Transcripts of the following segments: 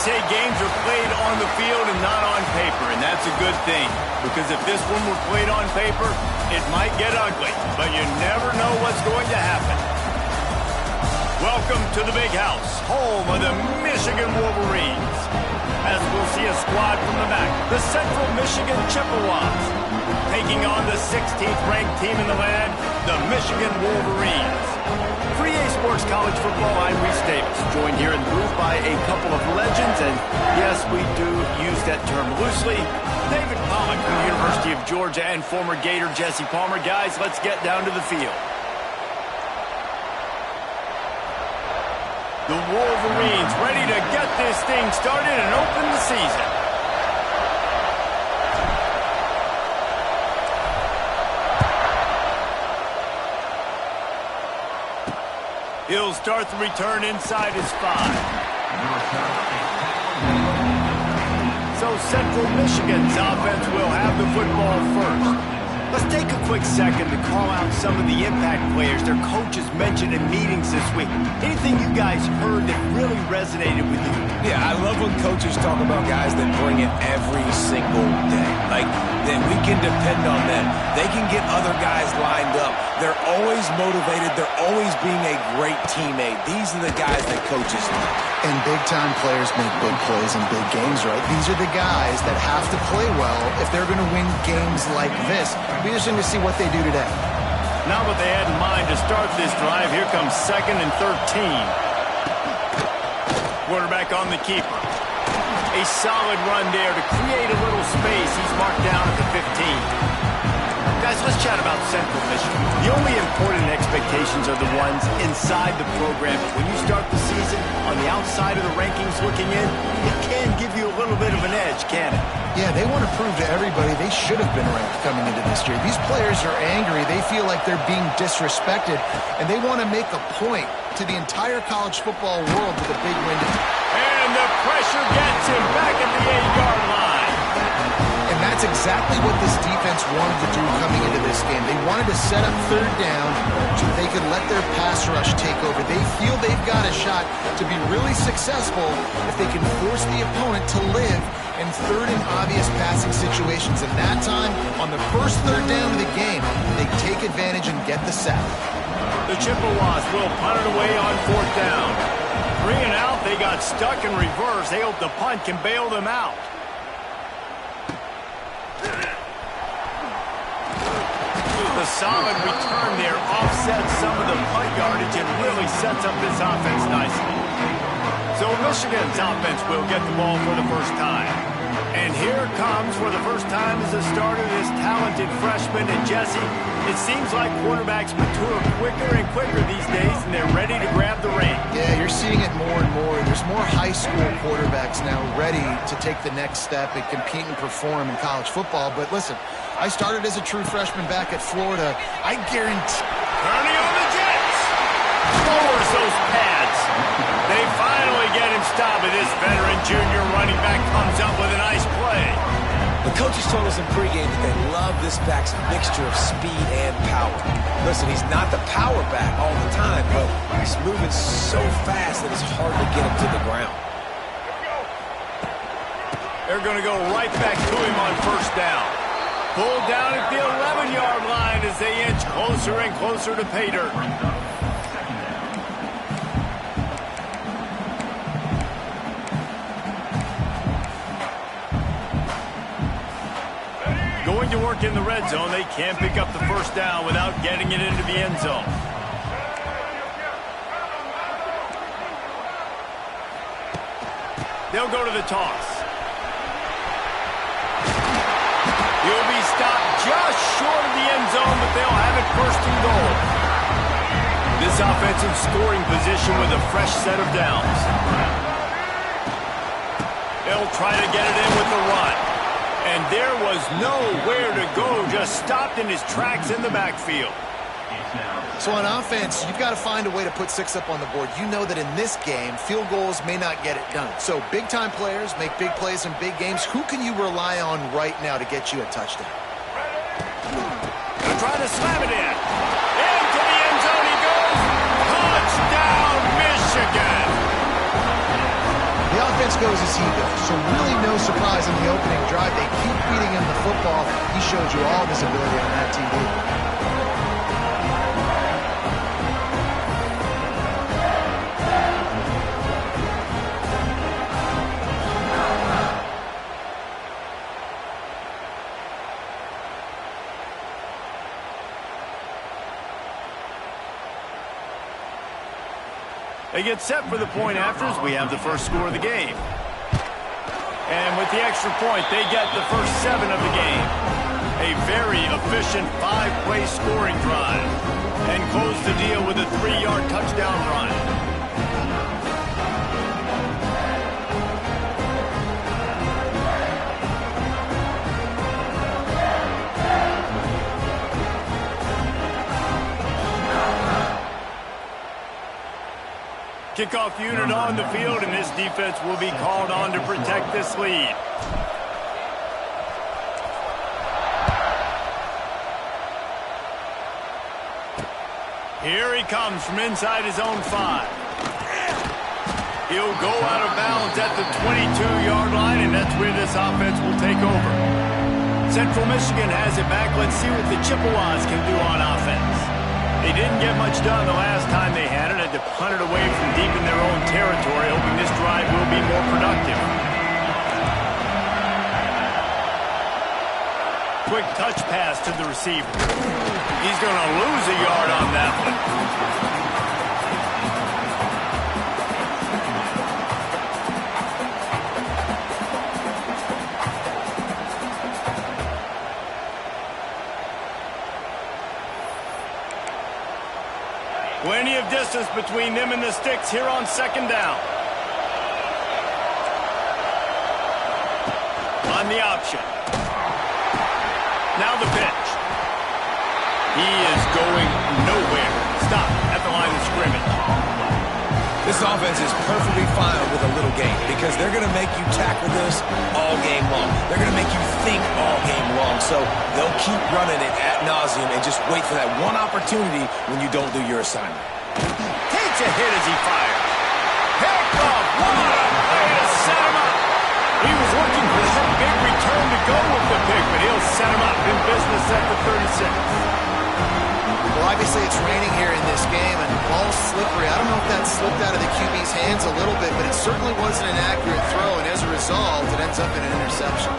say games are played on the field and not on paper, and that's a good thing. Because if this one were played on paper, it might get ugly, but you never know what's going to happen. Welcome to the Big House, home of the Michigan Wolverines. As we'll see a squad from the back, the Central Michigan Chippewas, taking on the 16th-ranked team in the land, the Michigan Wolverines. For EA Sports College Football, I'm Reese Davis, joined here in the booth by a couple of legends, and yes, we do use that term loosely. David Pollock from the University of Georgia and former Gator Jesse Palmer. Guys, let's get down to the field. The Wolverines ready to get this thing started and open the season. He'll start the return inside his 5. So Central Michigan's offense will have the football first. Let's take a quick second to call out some of the impact players their coaches mentioned in meetings this week. Anything you guys heard that really resonated with you? Yeah, I love when coaches talk about guys that bring it every single day. Like, that we can depend on them. They can get other guys lined up. They're always motivated. They're always being a great teammate. These are the guys that coaches like. And big-time players make big plays in big games, right? These are the guys that have to play well if they're going to win games like this. Be interesting to see what they do today. Not what they had in mind to start this drive. Here comes 2nd and 13. Quarterback on the keeper. A solid run there to create a little space. He's marked down at the 15. Guys, let's chat about Central Michigan. The only important expectations are the ones inside the program. When you start the season on the outside of the rankings looking in, it can give you a little bit of an edge, can it? Yeah, they want to prove to everybody they should have been ranked coming into this year. These players are angry. They feel like they're being disrespected, and they want to make a point to the entire college football world with a big win. And the pressure gets him back at the 8-yard line. And that's exactly what this defense wanted to do coming into this game. They wanted to set up 3rd down so they could let their pass rush take over. They feel they've got a shot to be really successful if they can force the opponent to live in 3rd and obvious passing situations. And that time, on the first 3rd down of the game, they take advantage and get the sack. The Chippewas will punt it away on 4th down. 3 and out, they got stuck in reverse. They hope the punt can bail them out. The solid return there offsets some of the punt yardage and really sets up this offense nicely. So Michigan's offense will get the ball for the first time. And here comes, for the first time as a starter, this talented freshman. And Jesse, it seems like quarterbacks mature quicker and quicker these days, and they're ready to grab the reins. Yeah, you're seeing it more and more. There's more high school quarterbacks now ready to take the next step and compete and perform in college football. But listen, I started as a true freshman back at Florida. I guarantee... Turning on the Jets. Lowers those pads. They finally get him stopped, and this veteran junior running back comes up with a nice play. The coaches told us in pregame that they love this back's mixture of speed and power. Listen, he's not the power back all the time, but he's moving so fast that it's hard to get him to the ground. They're going to go right back to him on 1st down. Pulled down at the 11-yard line as they inch closer and closer to pay dirt. Going to work in the red zone. They can't pick up the 1st down without getting it into the end zone. They'll go to the toss. He'll be stopped just short of the end zone, but they'll have it 1st and goal. This offensive scoring position with a fresh set of downs. They'll try to get it in with the run. And there was nowhere to go, just stopped in his tracks in the backfield. So on offense, you've got to find a way to put 6 up on the board. You know that in this game, field goals may not get it done. So big-time players make big plays in big games. Who can you rely on right now to get you a touchdown? Gonna try to slam it in. Into the end zone he goes. Touchdown, Michigan. The offense goes as he goes. So really no surprise in the opening drive. They keep feeding him the football. He showed you all of his ability on that TV. They get set for the point afters. We have the first score of the game. And with the extra point, they get the first 7 of the game. A very efficient 5-play scoring drive. And close the deal with a 3-yard touchdown run. Kickoff unit on the field, and this defense will be called on to protect this lead. Here he comes from inside his own 5. He'll go out of bounds at the 22-yard line, and that's where this offense will take over. Central Michigan has it back. Let's see what the Chippewas can do on offense. They didn't get much done the last time they had it. Had to punt it away from deep in their own territory, hoping this drive will be more productive. Quick touch pass to the receiver. He's going to lose a yard on that one. Plenty of distance between them and the sticks here on second down. On the option. Now the pitch. He is going nowhere. Stop at the line of scrimmage. This offense is perfectly fine with a little game because they're going to make you tackle this all game long. They're going to make you think all game long. So they'll keep running it ad nauseum and just wait for that one opportunity when you don't do your assignment. Takes a hit as he fires. Picked off. What a way to set him up. He was looking for that big return to go with the pick, but he'll set him up in business at the 36. Well, obviously it's raining here in this game, and the ball's slippery. I don't know if that slipped out of the QB's hands a little bit, but it certainly wasn't an accurate throw, and as a result, it ends up in an interception.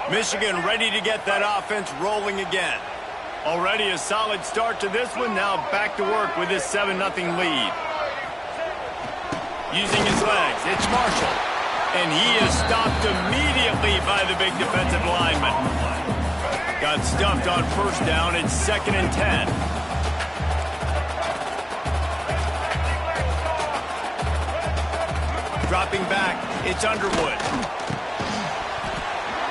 Michigan ready to get that offense rolling again. Already a solid start to this one. Now back to work with this 7-0 lead. Using his legs, it's Marshall. And he is stopped immediately by the big defensive lineman. Got stuffed on first down. It's 2nd and 10. Dropping back, it's Underwood.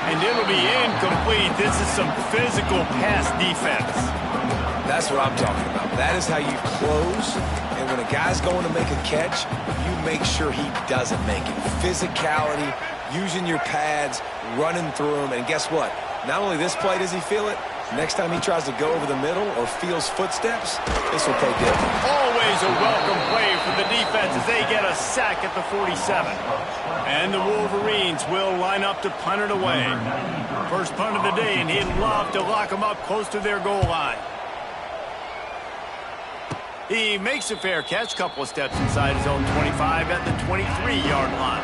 And it'll be incomplete. This is some physical pass defense. That's what I'm talking about. That is how you close. And when a guy's going to make a catch, you make sure he doesn't make it. Physicality, using your pads, running through them. And guess what? Not only this play does he feel it, next time he tries to go over the middle or feels footsteps, this will pay different. Always a welcome play for the defense as they get a sack at the 47. And the Wolverines will line up to punt it away. First punt of the day, and he'd love to lock them up close to their goal line. He makes a fair catch, couple of steps inside his own 25 at the 23-yard line.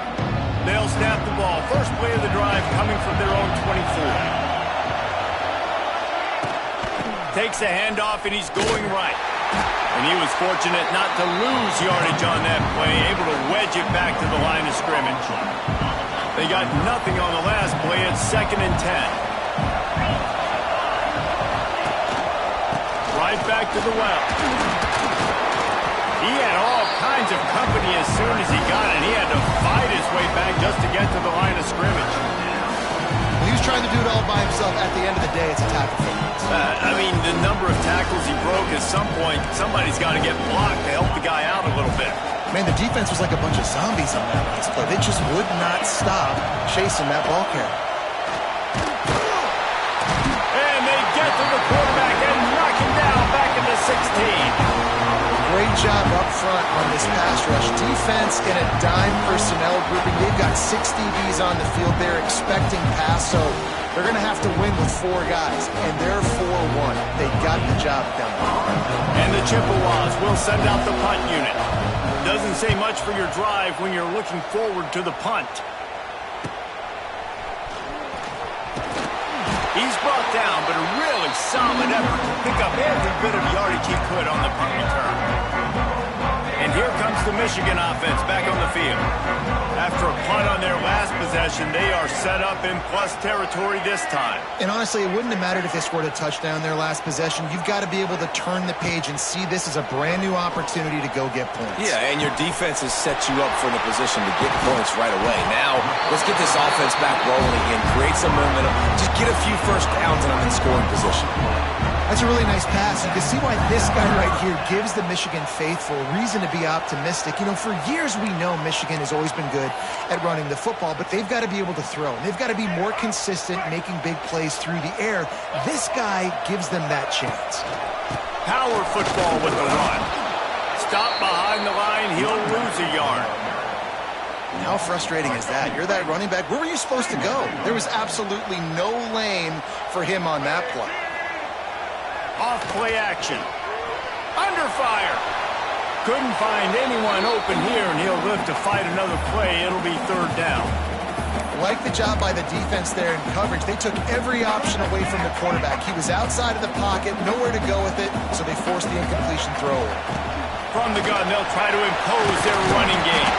They'll snap the ball. First play of the drive coming from their own 24. Takes a handoff, and he's going right. And he was fortunate not to lose yardage on that play, able to wedge it back to the line of scrimmage. They got nothing on the last play. It's 2nd and 10. Right back to the well. He had all kinds of company as soon as he got it. He had to fight his way back just to get to the line of scrimmage. He was trying to do it all by himself. At the end of the day, it's a tackle for him. I mean, the number of tackles he broke, at some point, somebody's got to get blocked to help the guy out a little bit. Man, the defense was like a bunch of zombies on that last play. They just would not stop chasing that ball carrier. And they get to the quarterback and knock him down back into 16. Great job up front on this pass rush. Defense in a dime personnel grouping. They've got 6 DBs on the field. They're expecting pass, so they're going to have to win with 4 guys, and they're 4-1. They got the job done. And the Chippewas will send out the punt unit. Doesn't say much for your drive when you're looking forward to the punt. He's brought down, but a really solid effort to pick up every bit of yardage he could on the punt return. And here comes the Michigan offense back on the field. After a punt on their last possession, they are set up in plus territory this time. And honestly, it wouldn't have mattered if they scored a touchdown their last possession. You've got to be able to turn the page and see this as a brand new opportunity to go get points. Yeah, and your defense has set you up for the position to get points right away. Now, let's get this offense back rolling again, create some momentum, just get a few first downs and I'm in scoring position. That's a really nice pass. You can see why this guy right here gives the Michigan faithful reason to be optimistic. You know, for years we know Michigan has always been good at running the football, but they've got to be able to throw. They've got to be more consistent making big plays through the air. This guy gives them that chance. Power football with the run. Stop behind the line, he'll lose a yard. How frustrating is that? You're that running back. Where were you supposed to go? There was absolutely no lane for him on that play. Off play action. Under fire. Couldn't find anyone open here, and he'll live to fight another play. It'll be 3rd down. Like the job by the defense there in coverage. They took every option away from the quarterback. He was outside of the pocket, nowhere to go with it, so they forced the incompletion throw. From the gun, they'll try to impose their running game.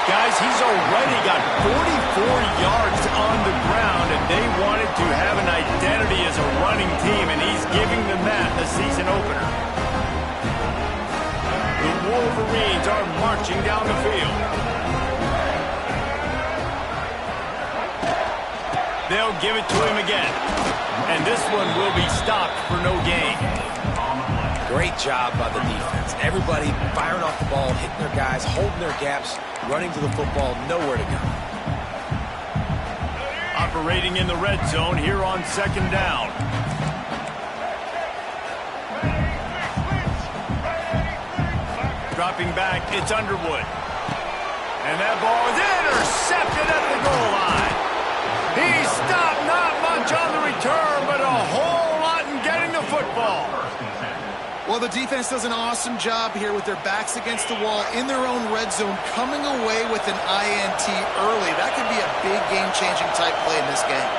Guys, he's already got 44 yards on the ground, and they wanted to have an identity as a running team, and he's giving them that in the season opener. The Wolverines are marching down the field. They'll give it to him again, and this one will be stopped for no gain. Great job by the defense. Everybody firing off the ball, hitting their guys, holding their gaps, running to the football, nowhere to go. Operating in the red zone here on 2nd down. Dropping back, it's Underwood. And that ball is intercepted at the goal line. He stopped, not much on the return, but a whole lot in getting the football. Well, the defense does an awesome job here with their backs against the wall in their own red zone, coming away with an INT early. That could be a big game-changing type play in this game.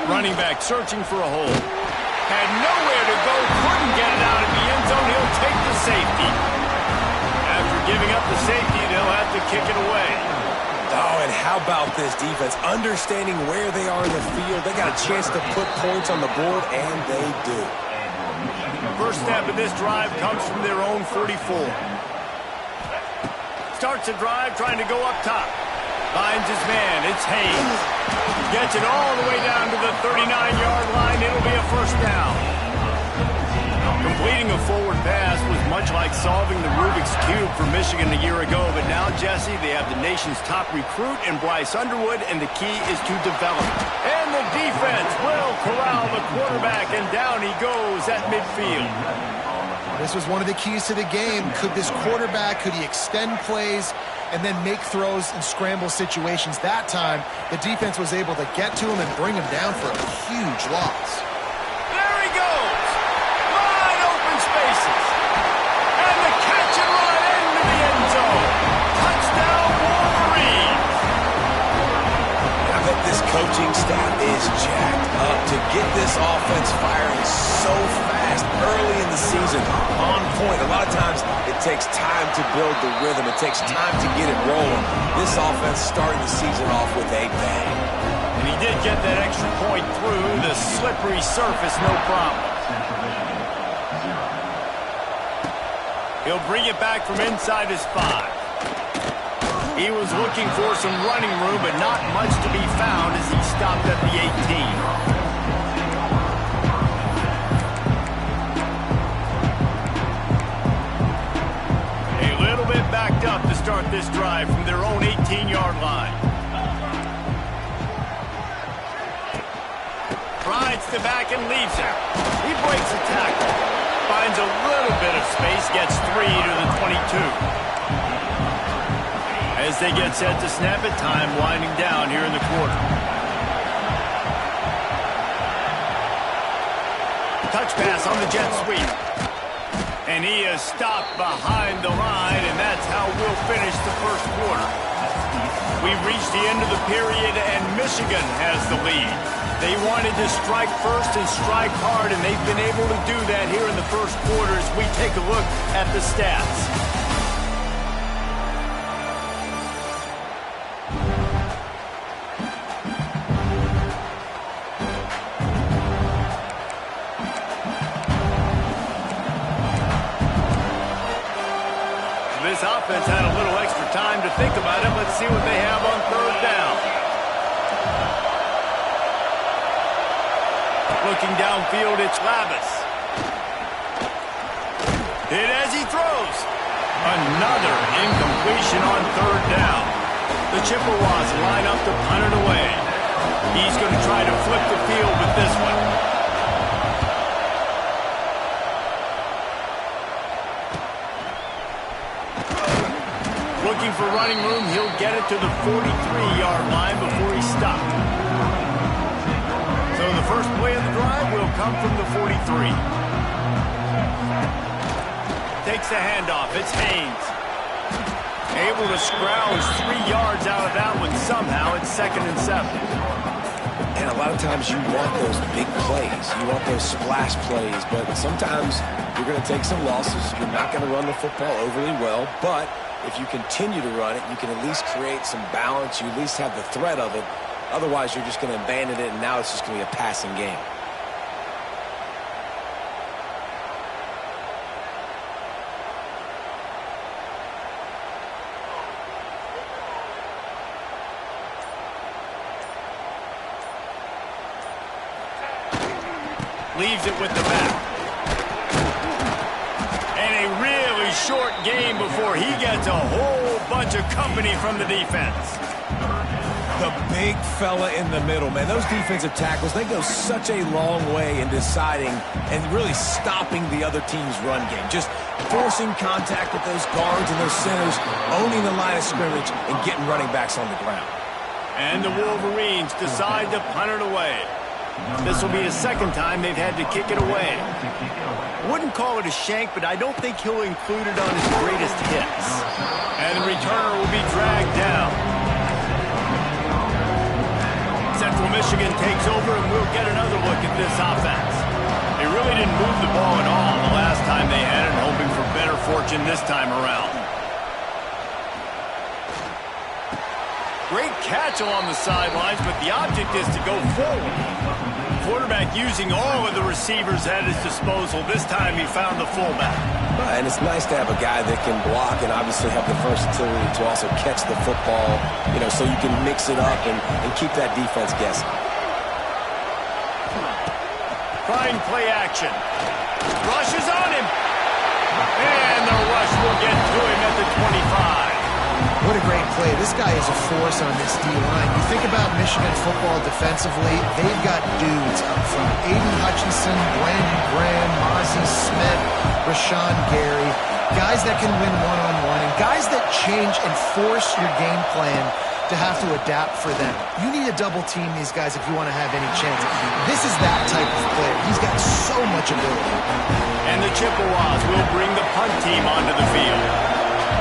Running back searching for a hole. Had nowhere to go, couldn't get it out of the end zone. He'll take the safety. After giving up the safety, they'll have to kick it away. Oh, and how about this defense? Understanding where they are in the field. They got a chance to put points on the board, and they do. First step of this drive comes from their own 44. Starts a drive trying to go up top. Finds his man. It's Hayes. Gets it all the way down to the 39-yard line. It'll be a 1st down. Completing a forward pass was much like solving the Rubik's Cube for Michigan a year ago. But now, Jesse, they have the nation's top recruit in Bryce Underwood, and the key is to develop. And the defense will corral the quarterback, and down he goes at midfield. This was one of the keys to the game. Could this quarterback, could he extend plays and then make throws in scramble situations? That time, the defense was able to get to him and bring him down for a huge loss. There he goes. Wide open spaces. And the catch and run into the end zone. Touchdown, Wolverines. I bet this coaching staff is jacked up to get this offense firing so fast early in the season. On point. A lot of times it takes time to build the rhythm. It takes time to get it rolling. This offense starting the season off with a bang. And he did get that extra point through the slippery surface, no problem. He'll bring it back from inside his 5. He was looking for some running room, but not much to be found as he stopped at the 18. Backed up to start this drive from their own 18-yard line. Rides the back and leaves it. He breaks the tackle. Finds a little bit of space, gets 3 to the 22. As they get set to snap it, time winding down here in the quarter. Touch pass on the jet sweep. And he is stopped behind the line, and that's how we'll finish the first quarter. We've reached the end of the period, and Michigan has the lead. They wanted to strike first and strike hard, and they've been able to do that here in the first quarter as we take a look at the stats. This offense had a little extra time to think about it. Let's see what they have on third down. Looking downfield, it's Lavis. Hit as he throws. Another incompletion on third down. The Chippewas line up to punt it away. He's going to try to flip the field with this one. Looking for running room, he'll get it to the 43-yard line before he's stopped. So the first play of the drive will come from the 43. Takes the handoff. It's Haynes. Able to scrounge 3 yards out of that one somehow. It's 2nd and 7. And a lot of times you want those big plays. You want those splash plays. But sometimes you're going to take some losses. You're not going to run the football overly well. But if you continue to run it, you can at least create some balance. You at least have the threat of it. Otherwise, you're just going to abandon it, and now it's just going to be a passing game. Leaves it with the back. And a really short game before he gets a whole bunch of company from the defense. The big fella in the middle, man. Those defensive tackles, they go such a long way in deciding and really stopping the other team's run game. Just forcing contact with those guards and those centers, owning the line of scrimmage, and getting running backs on the ground. And the Wolverines decide to punt it away. This will be the second time they've had to kick it away. Wouldn't call it a shank, but I don't think he'll include it on his greatest hits. And the returner will be dragged down. Central Michigan takes over, and we'll get another look at this offense. They really didn't move the ball at all the last time they had it, hoping for better fortune this time around. Great catch along the sidelines, but the object is to go forward. Quarterback using all of the receivers at his disposal. This time he found the fullback. And it's nice to have a guy that can block and obviously have the versatility to also catch the football, you know, so you can mix it up and keep that defense guessing. Trying play action. Rush is on him. And the rush will get to him at the 25. What a great play. This guy is a force on this D-line. You think about Michigan football defensively, they've got dudes up front. Aiden Hutchinson, Brandon Graham, Mozzie Smith, Rashawn Gary. Guys that can win one-on-one and guys that change and force your game plan to have to adapt for them. You need to double team these guys if you want to have any chance. This is that type of player. He's got so much ability. And the Chippewas will bring the punt team onto the field.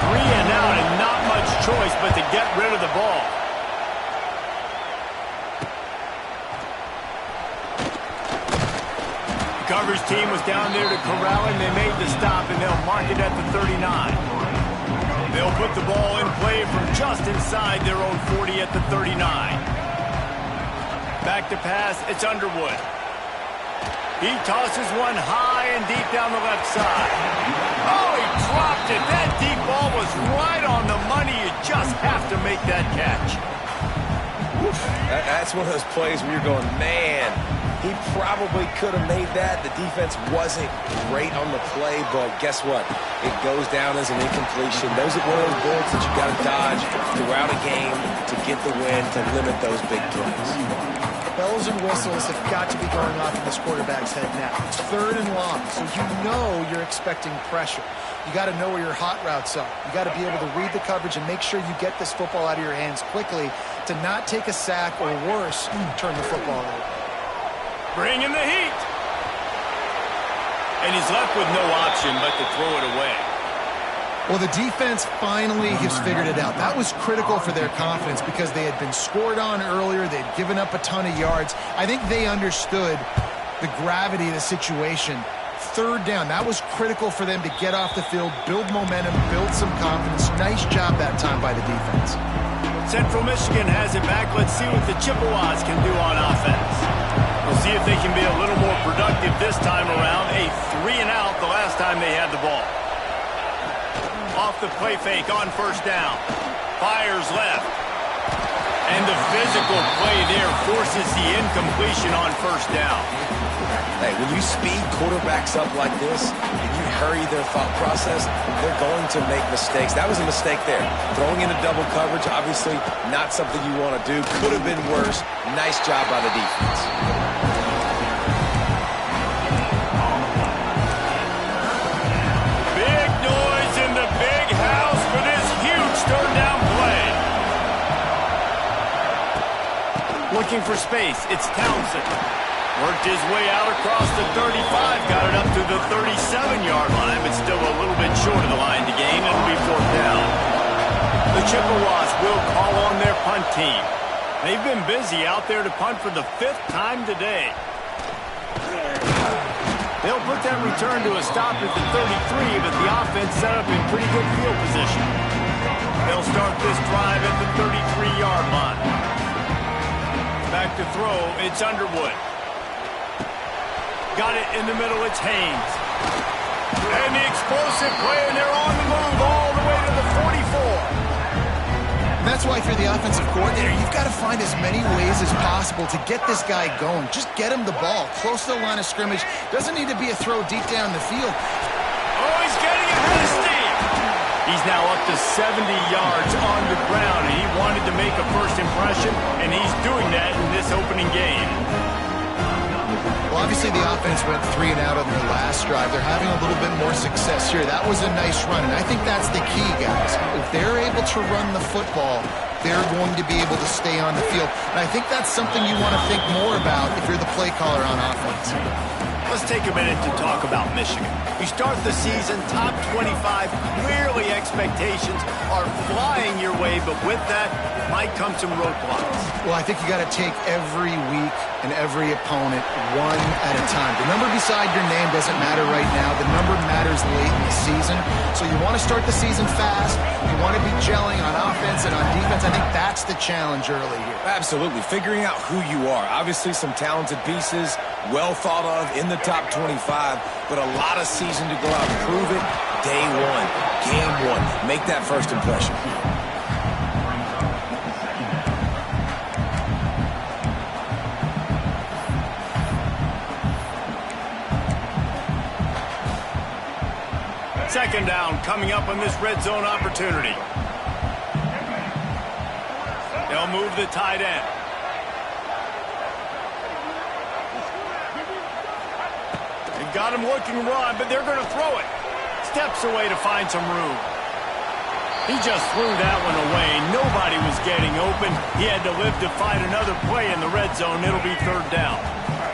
3 and out and not much choice but to get rid of the ball. The coverage team was down there to corral him. They made the stop, and they'll mark it at the 39. They'll put the ball in play from just inside their own 40 at the 39. Back to pass, it's Underwood. He tosses one high and deep down the left side. Oh, he dropped it. That deep ball was right on the money. You just have to make that catch. That's one of those plays where you're going, man, He probably could have made that. The defense wasn't great on the play, but guess what? It goes down as an incompletion. Those are one of those bullets that you got to dodge throughout a game to get the win, to limit those big plays. Bells and whistles have got to be going off in this quarterback's head now. It's 3rd and long, so you know you're expecting pressure. You got to know where your hot routes are. You got to be able to read the coverage and make sure you get this football out of your hands quickly to not take a sack or worse, turn the football over. Bring in the heat. And he's left with no option but to throw it away. Well, the defense finally has figured it out. That was critical for their confidence because they had been scored on earlier. They'd given up a ton of yards. I think they understood the gravity of the situation. 3rd down, that was critical for them to get off the field, build momentum, build some confidence. Nice job that time by the defense. Central Michigan has it back. Let's see what the Chippewas can do on offense. We'll see if they can be a little more productive this time around. A 3-and-out the last time they had the ball. Off the play fake on 1st down. Fires left. And the physical play there forces the incompletion on 1st down. Hey, when you speed quarterbacks up like this, and you hurry their thought process, they're going to make mistakes. That was a mistake there. Throwing into double coverage, obviously not something you want to do. Could have been worse. Nice job by the defense. Big noise in the big house for this huge 3rd down play. Looking for space. It's Townsend. Worked his way out across the 35, got it up to the 37-yard line, but still a little bit short of the line to gain. It'll be 4th down. The Chippewas will call on their punt team. They've been busy out there to punt for the 5th time today. They'll put that return to a stop at the 33, but the offense set up in pretty good field position. They'll start this drive at the 33-yard line. Back to throw, it's Underwood. Got it in the middle, it's Haynes. And the explosive play, and they're on the move all the way to the 44. And that's why if you're the offensive coordinator, you've got to find as many ways as possible to get this guy going. Just get him the ball close to the line of scrimmage. Doesn't need to be a throw deep down the field. Oh, he's getting ahead of steam. He's now up to 70 yards on the ground, and he wanted to make a first impression, and he's doing that in this opening game. Well, obviously the offense went 3-and-out on their last drive. They're having a little bit more success here. That was a nice run, and I think that's the key, guys. If they're able to run the football, they're going to be able to stay on the field. And I think that's something you want to think more about if you're the play caller on offense. Let's take a minute to talk about Michigan. You start the season top 25. Clearly expectations are flying your way, but with that might come some roadblocks. Well, I think you got to take every week and every opponent one at a time. The number beside your name doesn't matter right now. The number matters late in the season. So you want to start the season fast. You want to be gelling on offense and on defense. I think that's the challenge early here. Absolutely. Figuring out who you are. Obviously some talented pieces, well thought of in the top 25, but a lot of season to go out and prove it. Day one, game one. Make that first impression. Second down coming up on this red zone opportunity. They'll move the tight end. They've got him looking run, but they're going to throw it. Steps away to find some room. He just threw that one away. Nobody was getting open. He had to live to fight another play in the red zone. It'll be 3rd down.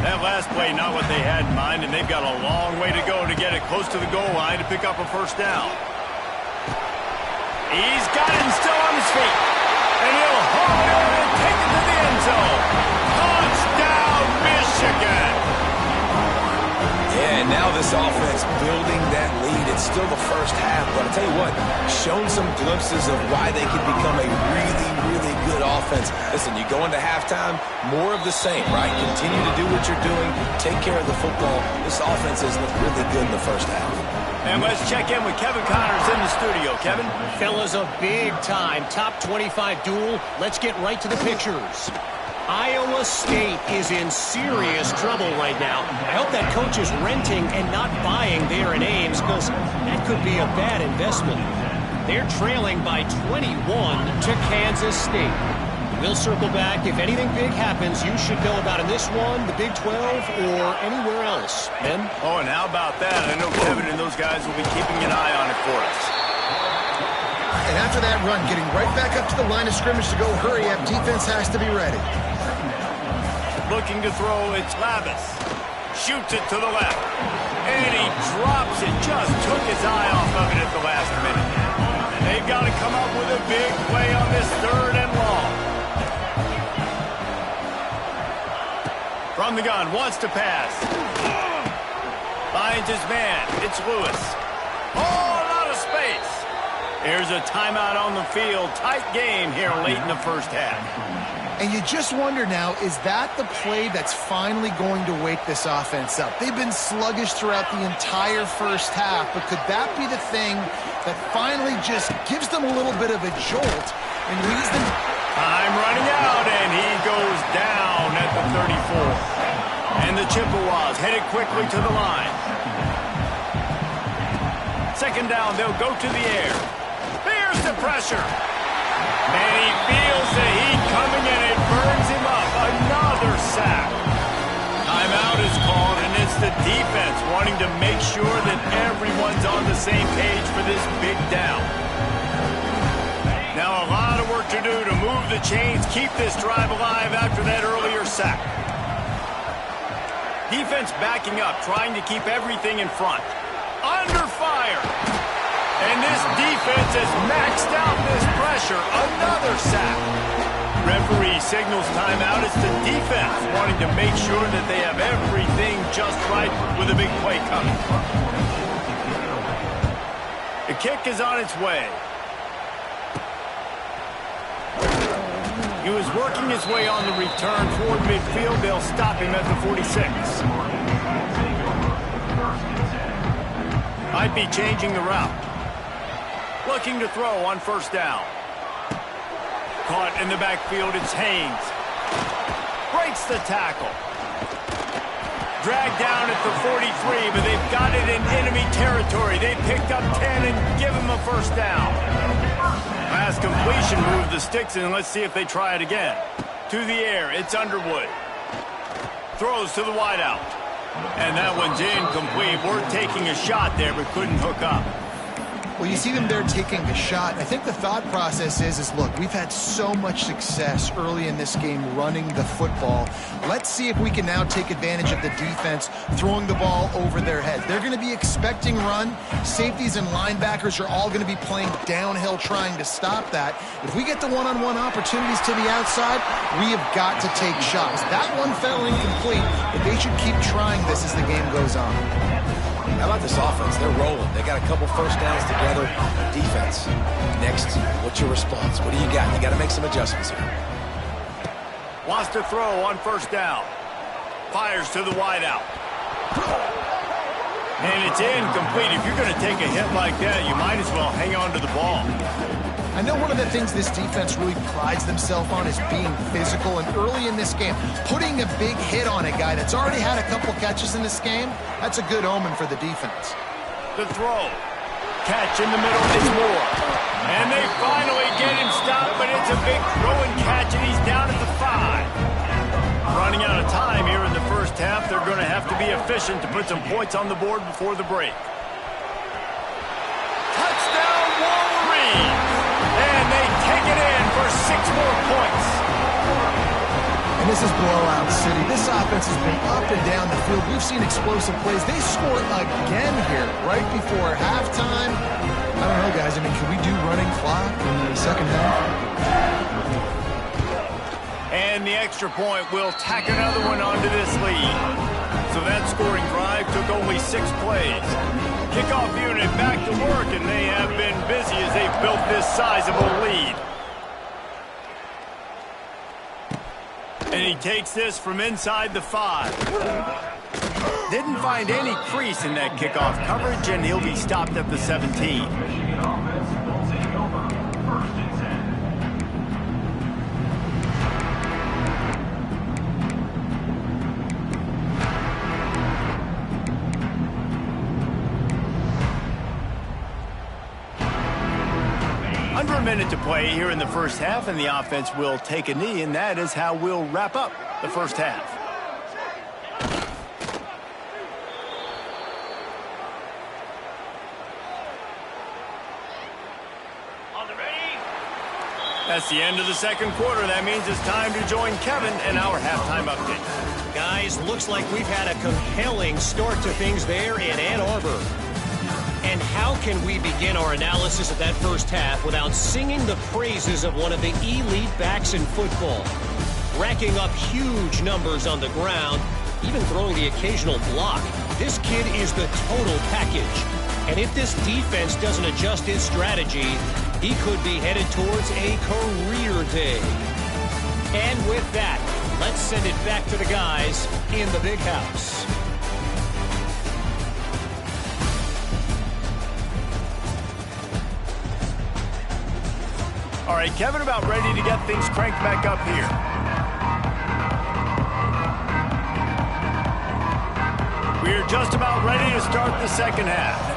That last play, not what they had in mind, and they've got a long way to go to get it close to the goal line to pick up a first down. He's got it and still on his feet. And he'll haul it in and take it to the end zone. Touchdown, Michigan! Yeah, and now this offense building that lead. It's still the first half, but I'll tell you what, shown some glimpses of why they could become a really, really good offense. Listen, you go into halftime, more of the same, right? Continue to do what you're doing, take care of the football. This offense has looked really good in the first half. And let's check in with Kevin Connors in the studio. Kevin? Fellas, a big-time top 25 duel. Let's get right to the pictures. Iowa State is in serious trouble right now. I hope that coach is renting and not buying there in Ames, because that could be a bad investment. They're trailing by 21 to Kansas State. We'll circle back. If anything big happens, you should know about in this one, the Big 12, or anywhere else. Ben? Oh, and how about that? I know Kevin and those guys will be keeping an eye on it for us. And after that run, getting right back up to the line of scrimmage to go hurry up, defense has to be ready. Looking to throw, it's Lavis. Shoots it to the left. And he drops it. Just took his eye off of it at the last minute. They've got to come up with a big play on this 3rd and long. From the gun, wants to pass. Finds his man. It's Lewis. Oh, a lot of space. There's a timeout on the field. Tight game here late in the first half. And you just wonder now, is that the play that's finally going to wake this offense up? They've been sluggish throughout the entire first half, but could that be the thing that finally just gives them a little bit of a jolt and leads them? Time running out, and he goes down at the 34. And the Chippewas headed quickly to the line. 2nd down, they'll go to the air. There's the pressure. And he feels the heat coming, and it burns him up. Another sack. Timeout is called, and it's the defense wanting to make sure that everyone's on the same page for this big down. Now a lot of work to do to move the chains, keep this drive alive after that earlier sack. Defense backing up, trying to keep everything in front. Under fire. And this defense has maxed out this pressure. Another sack. Referee signals timeout. It's the defense wanting to make sure that they have everything just right with a big play coming. The kick is on its way. He was working his way on the return toward midfield. They'll stop him at the 46. Might be changing the route. Looking to throw on 1st down. Caught in the backfield, it's Haynes. Breaks the tackle. Dragged down at the 43, but they've got it in enemy territory. They picked up 10 and give him a 1st down. Pass completion, move the sticks in. Let's see if they try it again. To the air, it's Underwood. Throws to the wideout. And that one's incomplete. We're taking a shot there, but couldn't hook up. Well, you see them there taking a shot. I think the thought process is look, we've had so much success early in this game running the football. Let's see if we can now take advantage of the defense throwing the ball over their head. They're going to be expecting run. Safeties and linebackers are all going to be playing downhill trying to stop that. If we get the one-on-one opportunities to the outside, we have got to take shots. That one fell incomplete, but they should keep trying this as the game goes on. How about this offense? They're rolling. They got a couple 1st downs together. Defense. Next, what's your response? What do you got? You got to make some adjustments here. Wants to throw on 1st down. Fires to the wideout. And it's incomplete. If you're going to take a hit like that, you might as well hang on to the ball. I know one of the things this defense really prides themselves on is being physical, and early in this game, putting a big hit on a guy that's already had a couple catches in this game, that's a good omen for the defense. The throw. Catch in the middle is Moore. And they finally get him stopped, but it's a big throw and catch, and he's down at the 5. Running out of time here in the first half. They're going to have to be efficient to put some points on the board before the break. Touchdown, Wolverines! And they take it in for 6 more points. And this is blowout city. This offense has been up and down the field. We've seen explosive plays. They score again here right before halftime. I don't know, guys. I mean, can we do running clock in the second half? And the extra point will tack another one onto this lead. So that scoring drive took only 6 plays. Kickoff unit back to work, and they have been busy as they've built this sizable lead. And he takes this from inside the 5. Didn't find any crease in that kickoff coverage, and he'll be stopped at the 17. Under a minute to play here in the first half, and the offense will take a knee, and that is how we'll wrap up the first half. That's the end of the second quarter. That means it's time to join Kevin in our halftime update. Guys, looks like we've had a compelling start to things there in Ann Arbor. And how can we begin our analysis of that first half without singing the praises of one of the elite backs in football? Racking up huge numbers on the ground, even throwing the occasional block. This kid is the total package. And if this defense doesn't adjust its strategy, he could be headed towards a career day. And with that, let's send it back to the guys in the big house. All right, Kevin, about ready to get things cranked back up here. We're just about ready to start the second half.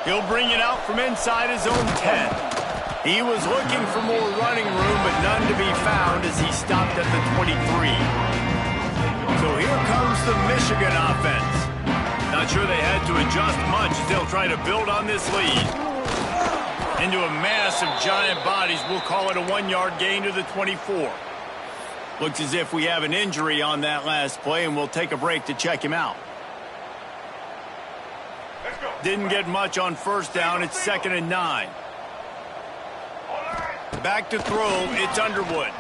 He'll bring it out from inside his own 10. He was looking for more running room, but none to be found as he stopped at the 23. So here comes the Michigan offense. Not sure they had to adjust much as they'll try to build on this lead. Into a mass of giant bodies, we'll call it a 1-yard gain to the 24. Looks as if we have an injury on that last play, and we'll take a break to check him out. Didn't get much on first down. It's 2nd and 9. Back to throw. It's Underwood.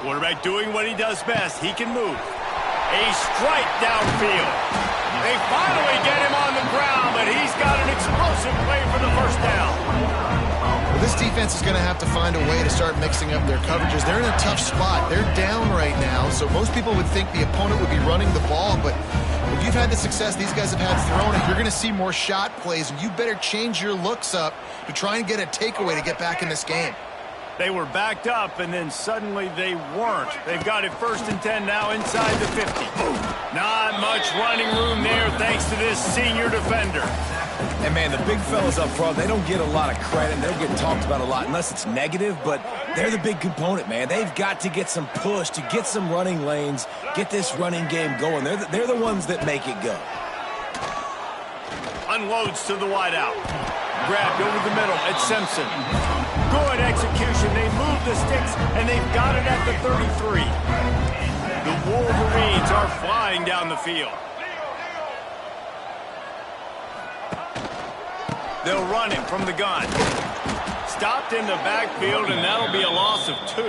Quarterback doing what he does best. He can move. A strike downfield. They finally get him on the ground, but he's got an explosive play for the first down. Well, this defense is going to have to find a way to start mixing up their coverages. They're in a tough spot. They're down right now, so most people would think the opponent would be running the ball, but if you've had the success these guys have had throwing it, you're going to see more shot plays, and you better change your looks up to try and get a takeaway to get back in this game. They were backed up, and then suddenly they weren't. They've got it 1st and 10 now inside the 50. Not much running room there thanks to this senior defender. And, man, the big fellas up front, they don't get a lot of credit. They don't get talked about a lot unless it's negative, but they're the big component, man. They've got to get some push, to get some running lanes, get this running game going. They're the ones that make it go. Unloads to the wideout. Grabbed over the middle at Simpson. Good execution. They move the sticks, and they've got it at the 33. The Wolverines are flying down the field. They'll run him from the gun. Stopped in the backfield, and that'll be a loss of 2.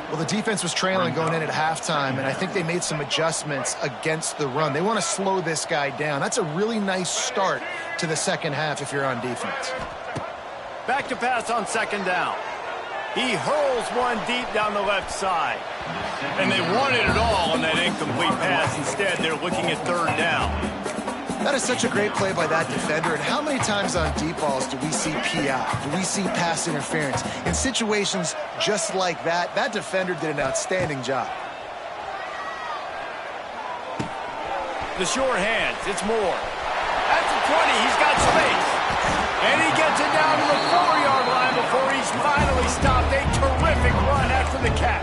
Well, the defense was trailing going in at halftime, and I think they made some adjustments against the run. They want to slow this guy down. That's a really nice start to the second half if you're on defense. Back to pass on 2nd down. He hurls one deep down the left side. And they wanted it all on that incomplete pass. Instead, they're looking at 3rd down. That is such a great play by that defender. And how many times on deep balls do we see PI? Do we see pass interference? In situations just like that, that defender did an outstanding job. The short hands, it's Moore. At the 20, he's got space. And he gets it down to the 4-yard line before he's finally stopped. A terrific run after the catch.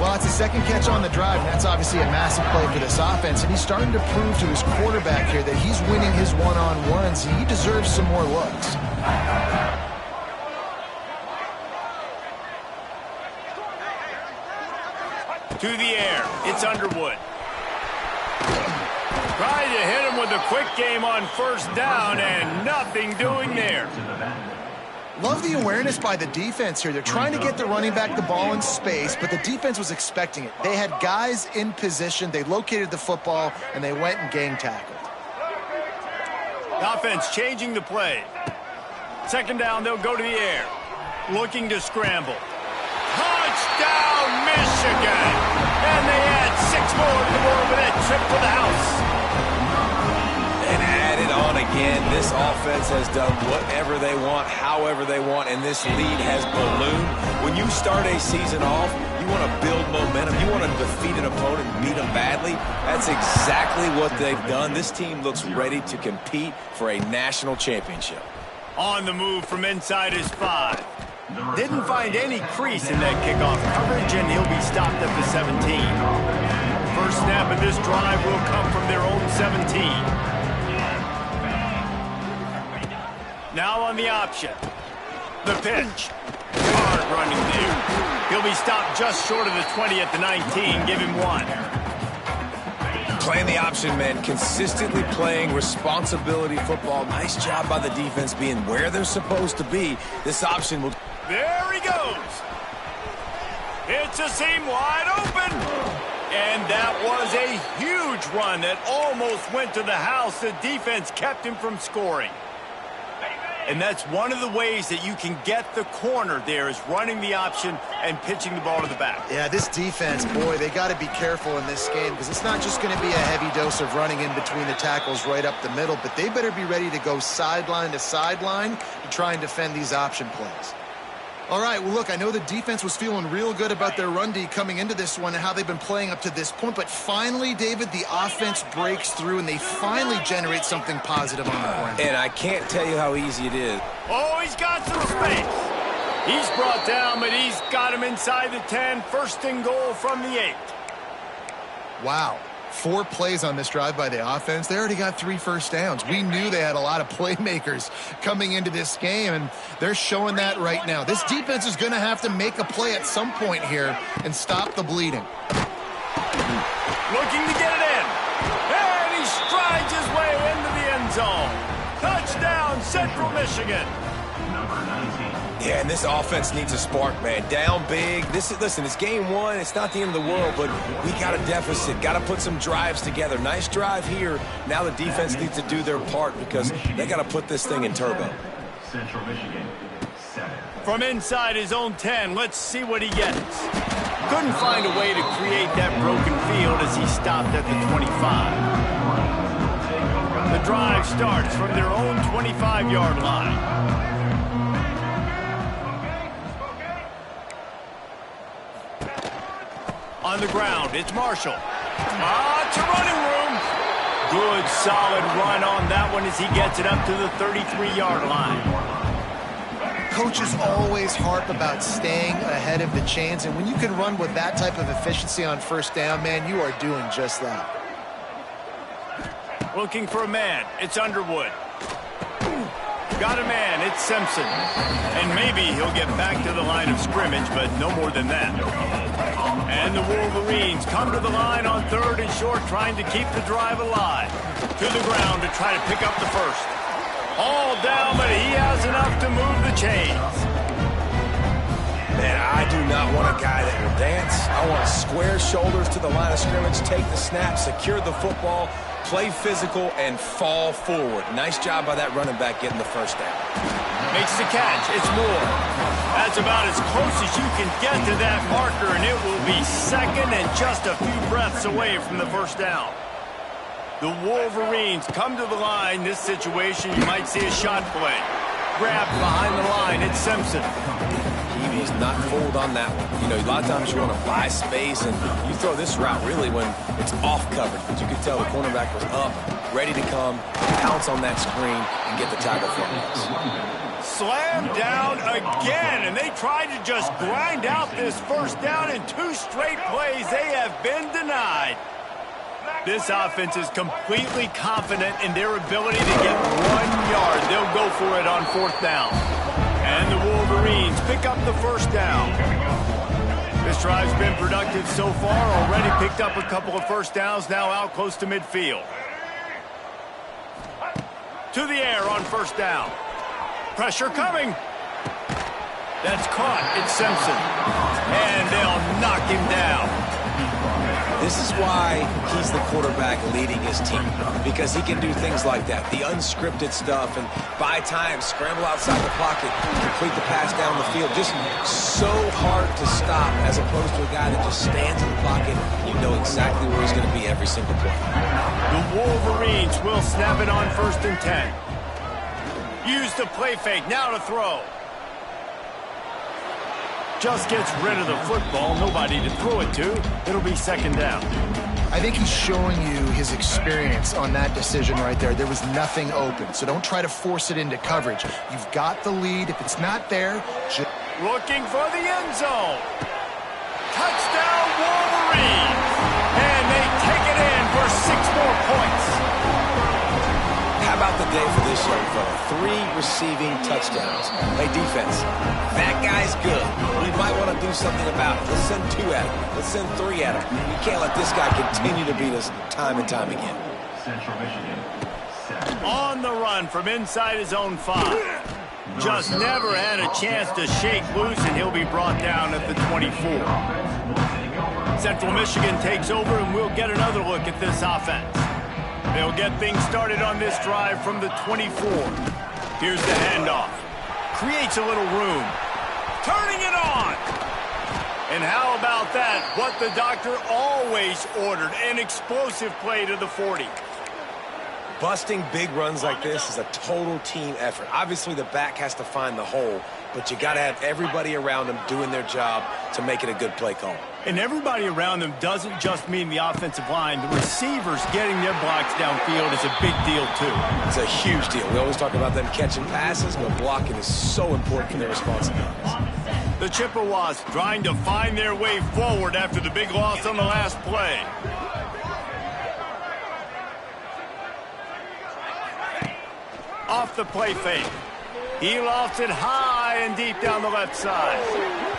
Well, it's a second catch on the drive, and that's obviously a massive play for this offense. And he's starting to prove to his quarterback here that he's winning his one-on-ones. He deserves some more looks. To the air, it's Underwood. Trying to hit him with a quick game on 1st down, and nothing doing there. Love the awareness by the defense here. They're trying to get the running back the ball in space, but the defense was expecting it. They had guys in position. They located the football, and they went and gang tackled. The offense changing the play. 2nd down, they'll go to the air. Looking to scramble. Touchdown, Michigan! And they add 6 more to the board with that trip to the house. And add it on again. This This offense has done whatever they want, however they want, and this lead has ballooned. When you start a season off, you want to build momentum. You want to defeat an opponent and beat them badly. That's exactly what they've done. This team looks ready to compete for a national championship. On the move from inside his 5. Didn't find any crease in that kickoff coverage, and he'll be stopped at the 17. First snap of this drive will come from their own 17. Now on the option. The pitch. Hard running dude. He'll be stopped just short of the 20 at the 19. Give him 1. Playing the option, man. Consistently playing responsibility football. Nice job by the defense being where they're supposed to be. This option will... There he goes. It's a seam wide open. And that was a huge run that almost went to the house. The defense kept him from scoring. And that's one of the ways that you can get the corner there is running the option and pitching the ball to the back. Yeah, this defense, boy, they got to be careful in this game because it's not just going to be a heavy dose of running in between the tackles right up the middle, but they better be ready to go sideline to sideline to try and defend these option plays. All right, well, look, I know the defense was feeling real good about their run D coming into this one and how they've been playing up to this point, but finally, David, the offense breaks through and they finally generate something positive on the ground. And I can't tell you how easy it is. Oh, he's got some space. He's brought down, but he's got him inside the 10. First and goal from the 8. Wow. 4 plays on this drive by the offense. They already got 3 first downs. We knew they had a lot of playmakers coming into this game, and they're showing that right now. This defense is going to have to make a play at some point here and stop the bleeding. Looking to get it in. And he strides his way into the end zone. Touchdown, Central Michigan. Yeah, and this offense needs a spark, man. Down big. Listen, it's game 1. It's not the end of the world, but we got a deficit. Got to put some drives together. Nice drive here. Now the defense needs to do their part because they got to put this thing in turbo. Central Michigan, 7. From inside his own 10, let's see what he gets. Couldn't find a way to create that broken field as he stopped at the 25. The drive starts from their own 25-yard line. On the ground, it's Marshall. It's a running room. Good, solid run on that one as he gets it up to the 33-yard line. Coaches always harp about staying ahead of the chains, and when you can run with that type of efficiency on first down, man, you are doing just that. Looking for a man. It's Underwood. Got a man. It's Simpson. And maybe he'll get back to the line of scrimmage, but no more than that. And the Wolverines come to the line on 3rd and short, trying to keep the drive alive. To the ground to try to pick up the first. All down, but he has enough to move the chains. Man, I do not want a guy that will dance. I want square shoulders to the line of scrimmage, take the snap, secure the football, play physical, and fall forward. Nice job by that running back getting the first down. Makes the catch. It's Moore. That's about as close as you can get to that marker, and it will be second and just a few breaths away from the first down. The Wolverines come to the line. This situation, you might see a shot play. Grabbed behind the line. It's Simpson. He's not fooled on that one. You know, a lot of times you want to buy space, and you throw this route really when it's off coverage. But you could tell the cornerback was up, ready to come, pounce on that screen, and get the tackle from us. Slammed down again, and they tried to just grind out this first down in 2 straight plays. They have been denied. This offense is completely confident in their ability to get 1 yard. They'll go for it on 4th down. And the Wolverines pick up the first down. This drive's been productive so far. Already picked up a couple of first downs, now out close to midfield. To the air on first down. Pressure coming. That's caught. It's Simpson. And they'll knock him down. This is why he's the quarterback leading his team, because he can do things like that, the unscripted stuff, and buy time, scramble outside the pocket, complete the pass down the field. Just so hard to stop as opposed to a guy that just stands in the pocket. You know exactly where he's going to be every single play. The Wolverines will snap it on 1st and 10. Use the play fake, now to throw. Just gets rid of the football, nobody to throw it to. It'll be second down. I think he's showing you his experience on that decision right there. There was nothing open, so don't try to force it into coverage. You've got the lead. If it's not there, just... Looking for the end zone. Touchdown, Wolverines! And they take it in for 6 more points. How about the day for this young fella? 3 receiving touchdowns. Hey, defense, that guy's good. We might want to do something about it. Let's send 2 at him. Let's send 3 at him. We can't let this guy continue to beat us time and time again. Central Michigan, 7. On the run from inside his own 5. Just never had a chance to shake loose, and he'll be brought down at the 24. Central Michigan takes over, and we'll get another look at this offense. They'll get things started on this drive from the 24. Here's the handoff. Creates a little room. Turning it on. And how about that? What the doctor always ordered, an explosive play to the 40. Busting big runs like this is a total team effort. Obviously, the back has to find the hole, but you got to have everybody around them doing their job to make it a good play call. And everybody around them doesn't just mean the offensive line. The receivers getting their blocks downfield is a big deal, too. It's a huge deal. We always talk about them catching passes, but blocking is so important for their responsibilities. The Chippewas trying to find their way forward after the big loss on the last play. Off the play fake. He lofts it high and deep down the left side.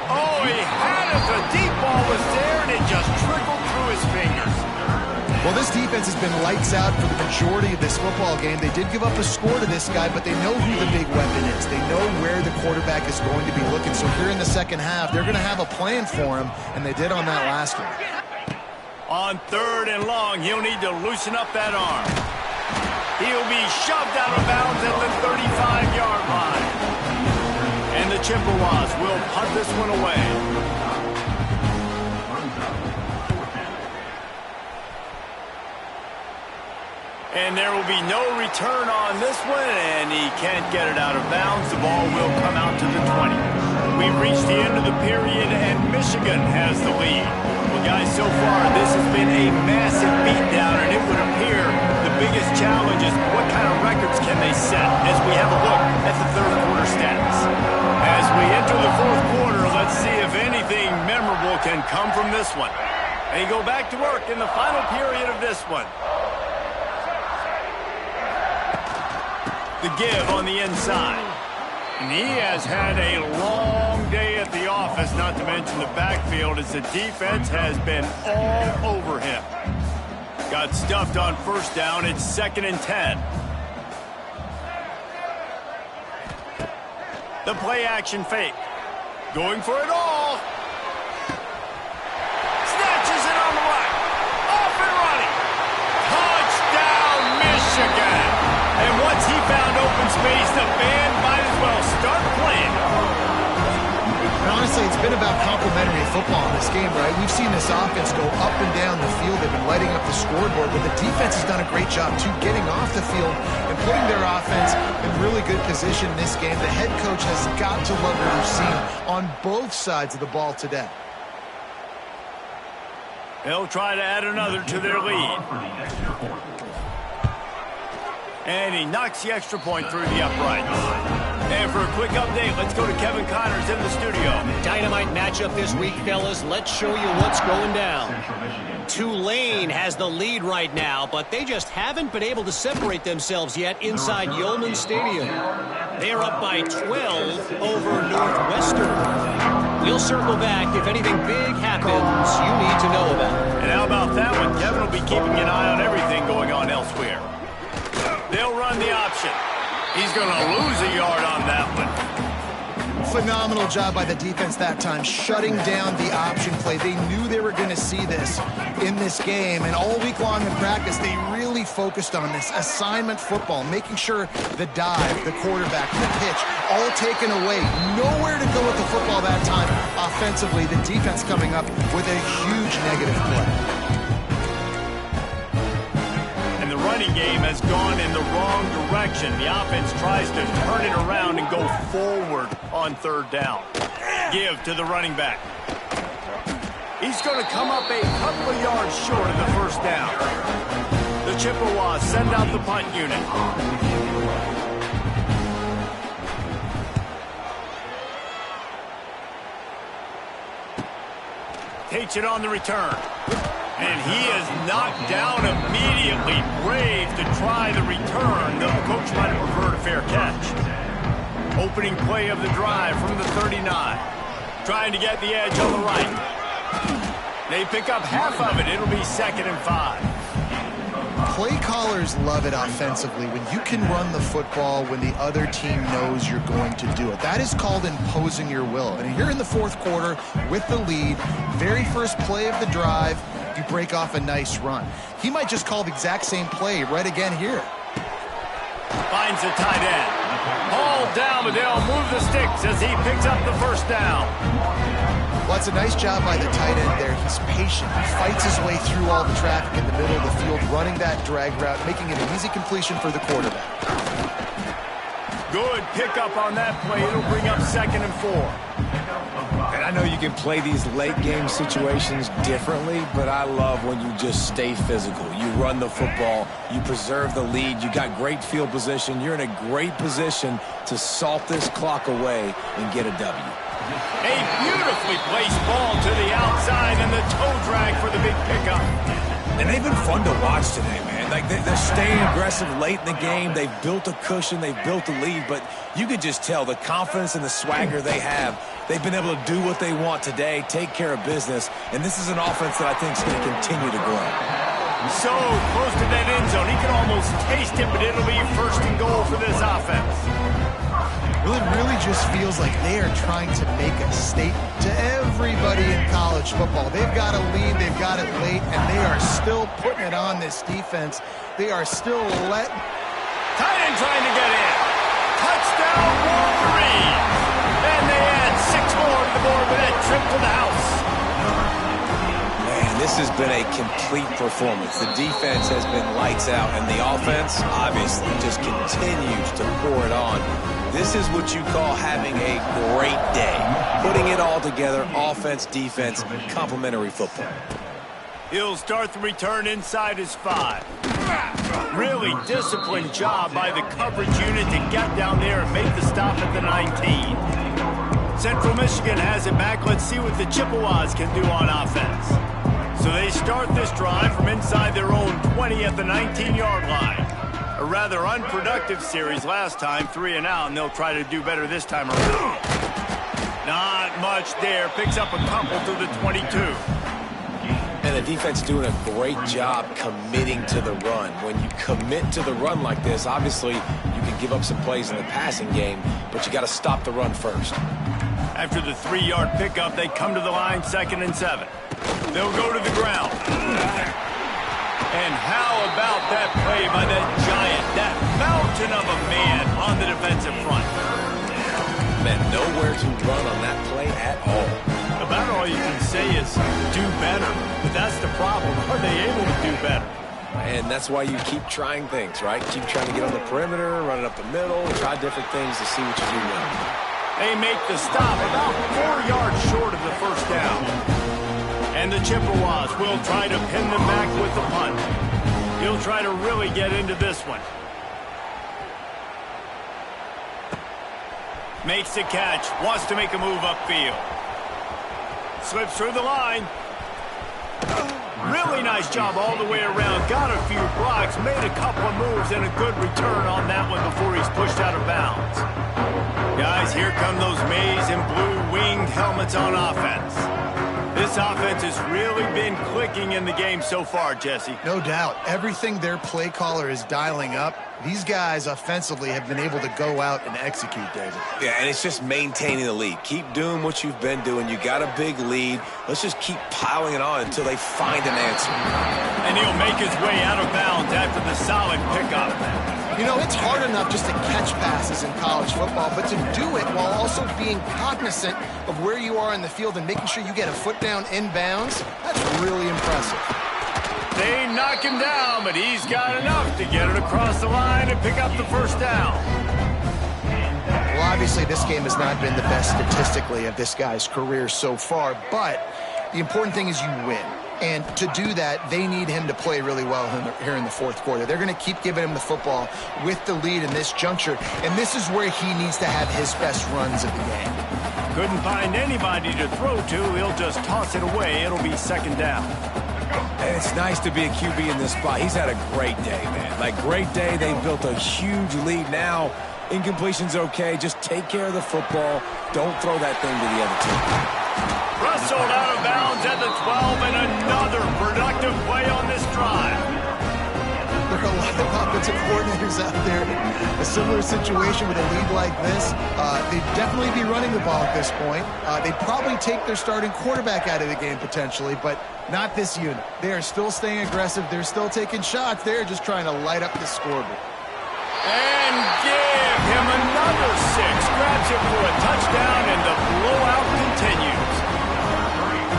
Oh, he had it. The deep ball was there, and it just trickled through his fingers. Well, this defense has been lights out for the majority of this football game. They did give up a score to this guy, but they know who the big weapon is. They know where the quarterback is going to be looking. So here in the second half, they're going to have a plan for him, and they did on that last one. On 3rd and long, he'll need to loosen up that arm. He'll be shoved out of bounds at the 35-yard line. And the Chippewas will punt this one away. And there will be no return on this one, and he can't get it out of bounds. The ball will come out to the 20. We've reached the end of the period, and Michigan has the lead. Well, guys, so far, this has been a massive beatdown, and it would appear the biggest challenge is what kind of records can they set as we have a look at the 3rd quarter stats. As we enter the 4th quarter, let's see if anything memorable can come from this one. They go back to work in the final period of this one. The give on the inside. And he has had a long day at the office, not to mention the backfield, as the defense has been all over him. Got stuffed on 1st down. It's 2nd and 10. The play action fake. Going for it all. Snatches it on the right. Off and running. Touchdown, Michigan. And once he found open space, the band might as well start playing. And honestly, it's been about complementary football in this game, right? We've seen this offense go up and down the field. They've been lighting up the scoreboard, but the defense has done a great job, too, getting off the field and putting their offense in really good position in this game. The head coach has got to love what we've seen on both sides of the ball today. They'll try to add another to their lead. And he knocks the extra point through the uprights. And for a quick update, let's go to Kevin Connors in the studio. Dynamite matchup this week, fellas. Let's show you what's going down. Tulane has the lead right now, but they just haven't been able to separate themselves yet inside Yeoman Stadium. They're up by 12 over Northwestern. We'll circle back if anything big happens you need to know about. And how about that one? Kevin will be keeping an eye on everything going on elsewhere. They'll run the option. He's going to lose a yard on that one. Phenomenal job by the defense that time, shutting down the option play. They knew they were going to see this in this game, and all week long in practice, they really focused on this assignment football, making sure the dive, the quarterback, the pitch, all taken away. Nowhere to go with the football that time offensively. The defense coming up with a huge negative play. running game has gone in the wrong direction. The offense tries to turn it around and go forward on third down. Give to the running back. He's going to come up a couple of yards short of the first down. The Chippewas send out the punt unit. Takes it on the return. And he is knocked down immediately. Brave to try the return. The coach might have preferred a fair catch. Opening play of the drive from the 39. Trying to get the edge on the right. They pick up half of it. It'll be 2nd and 5. Play callers love it offensively when you can run the football when the other team knows you're going to do it. That is called imposing your will. And here in the fourth quarter with the lead, very first play of the drive, you break off a nice run. He might just call the exact same play right again here. Finds the tight end. Hauled down, but they'll move the sticks as he picks up the first down. Well, it's a nice job by the tight end there. He's patient. He fights his way through all the traffic in the middle of the field, running that drag route, making it an easy completion for the quarterback. Good pickup on that play. It'll bring up 2nd and 4. And I know you can play these late game situations differently, but I love when you just stay physical. You run the football, you preserve the lead, you got great field position, you're in a great position to salt this clock away and get a W. A beautifully placed ball to the outside and the toe drag for the big pickup. And they've been fun to watch today, man. Like they're staying aggressive late in the game. They've built a cushion. They've built a lead. But you could just tell the confidence and the swagger they have. They've been able to do what they want today, take care of business. And this is an offense that I think is going to continue to grow. So close to that end zone. He can almost taste it, but it'll be 1st and goal for this offense. Well, it really just feels like they are trying to make a statement to everybody in college football. They've got a lead, they've got it late, and they are still putting it on this defense. They are still letting... Tight end trying to get in. Touchdown, Wolverines! And they add 6 more to the board with that trip to the house. Man, this has been a complete performance. The defense has been lights out, and the offense, obviously, just continues to pour it on. This is what you call having a great day. Putting it all together, offense, defense, complementary football. He'll start the return inside his 5. Really disciplined job by the coverage unit to get down there and make the stop at the 19. Central Michigan has it back. Let's see what the Chippewas can do on offense. So they start this drive from inside their own 20 at the 19-yard line. A rather unproductive series last time, 3 and out, and they'll try to do better this time around. Not much there. Picks up a couple to the 22. And the defense doing a great job committing to the run. When you commit to the run like this, obviously you can give up some plays in the passing game, but you got to stop the run first. After the 3-yard pickup, they come to the line, 2nd and 7. They'll go to the ground. And how about that play by that giant, that mountain of a man on the defensive front? Man, nowhere to run on that play at all. About all you can say is do better. But that's the problem. Are they able to do better? And that's why you keep trying things, right? Keep trying to get on the perimeter, run it up the middle, try different things to see what you do well. They make the stop about 4 yards short of the first down. And the Chippewas will try to pin them back with the punt. He'll try to really get into this one. Makes the catch. Wants to make a move upfield. Slips through the line. Really nice job all the way around. Got a few blocks. Made a couple of moves and a good return on that one before he's pushed out of bounds. Guys, here come those maize and blue winged helmets on offense. This offense has really been clicking in the game so far, Jesse. No doubt. Everything their play caller is dialing up, these guys offensively have been able to go out and execute, David. Yeah, and it's just maintaining the lead. Keep doing what you've been doing. You got a big lead. Let's just keep piling it on until they find an answer. And he'll make his way out of bounds after the solid pickup. You know, it's hard enough just to catch passes in college football, but to do it while also being cognizant of where you are in the field and making sure you get a foot down inbounds, that's really impressive. They knock him down, but he's got enough to get it across the line and pick up the first down. Well, obviously, this game has not been the best statistically of this guy's career so far, but the important thing is you win. And to do that, they need him to play really well here in the fourth quarter. They're going to keep giving him the football with the lead in this juncture, and this is where he needs to have his best runs of the game. Couldn't find anybody to throw to. He'll just toss it away. It'll be second down. And it's nice to be a QB in this spot. He's had a great day, man. Like, great day. They've built a huge lead now. Incompletion's okay. Just take care of the football. Don't throw that thing to the other team. Wrestled out of bounds at the 12, and another productive play on this drive. There are a lot of offensive coordinators out there in a similar situation with a lead like this. They'd definitely be running the ball at this point. They'd probably take their starting quarterback out of the game potentially, but not this unit. They are still staying aggressive. They're still taking shots. They're just trying to light up the scoreboard. And give him another 6. Grabs him for a touchdown, and the blowout continues.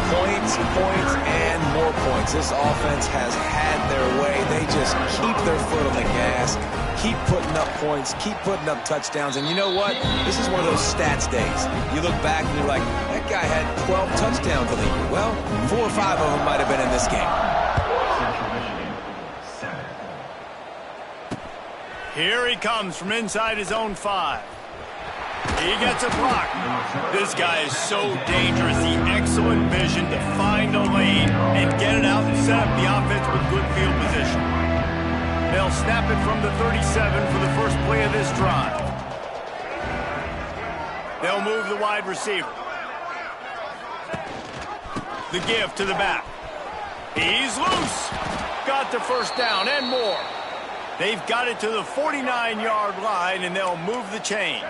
Points, points, and more points. This offense has had their way. They just keep their foot on the gas, keep putting up points, keep putting up touchdowns. And you know what? This is one of those stats days. You look back and you're like, that guy had 12 touchdowns in the year. Well, 4 or 5 of them might have been in this game. Central Michigan, 7. Here he comes from inside his own 5. He gets a block. This guy is so dangerous. The excellent vision to find a lane and get it out and set up the offense with good field position. They'll snap it from the 37 for the first play of this drive. They'll move the wide receiver. The give to the back. He's loose. Got the first down and more. They've got it to the 49-yard line, and they'll move the chains.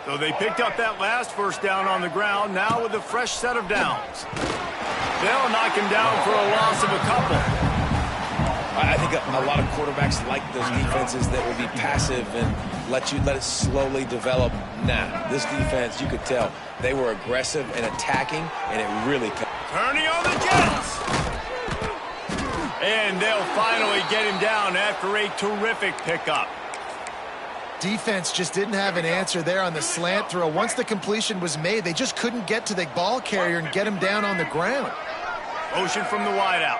So they picked up that last first down on the ground, now with a fresh set of downs. They'll knock him down for a loss of a couple. I think a lot of quarterbacks like those defenses that will be passive and let it slowly develop. Nah, this defense, you could tell, they were aggressive and attacking, and it really... Turning on the Jets! And they'll finally get him down after a terrific pickup. Defense just didn't have an answer there on the slant throw. Once the completion was made, they just couldn't get to the ball carrier and get him down on the ground. Motion from the wideout.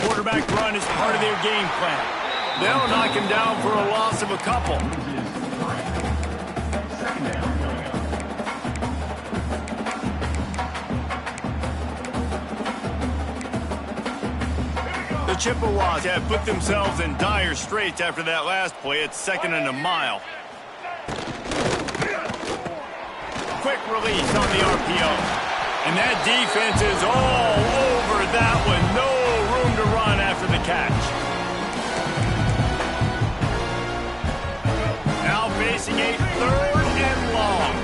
Quarterback run is part of their game plan. They'll knock him down for a loss of a couple. The Chippewas have put themselves in dire straits after that last play. It's 2nd and a mile. Quick release on the RPO. And that defense is all over that one. No room to run after the catch. Now facing a 3rd and long.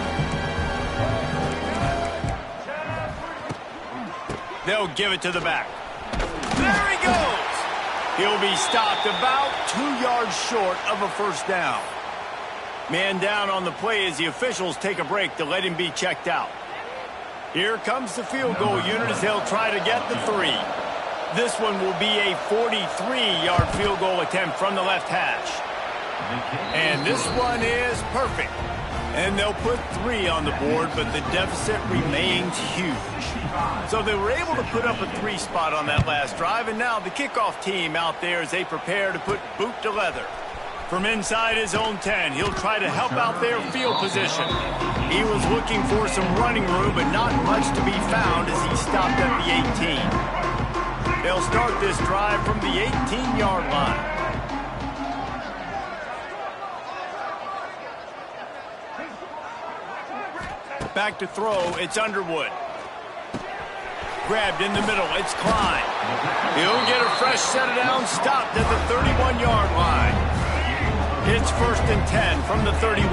They'll give it to the back. There he goes. He'll be stopped about 2 yards short of a first down. Man down on the play as the officials take a break to let him be checked out. Here comes the field goal unit as they'll try to get the 3. This one will be a 43-yard field goal attempt from the left hash. And this one is perfect. And they'll put 3 on the board, but the deficit remains huge. So they were able to put up a 3 spot on that last drive, and now the kickoff team out there as they prepare to put boot to leather. From inside his own 10, he'll try to help out their field position. He was looking for some running room, but not much to be found as he stopped at the 18. They'll start this drive from the 18-yard line. Back to throw, it's Underwood. Grabbed in the middle, it's Klein. He'll get a fresh set of downs, stopped at the 31-yard line. It's 1st and 10 from the 31.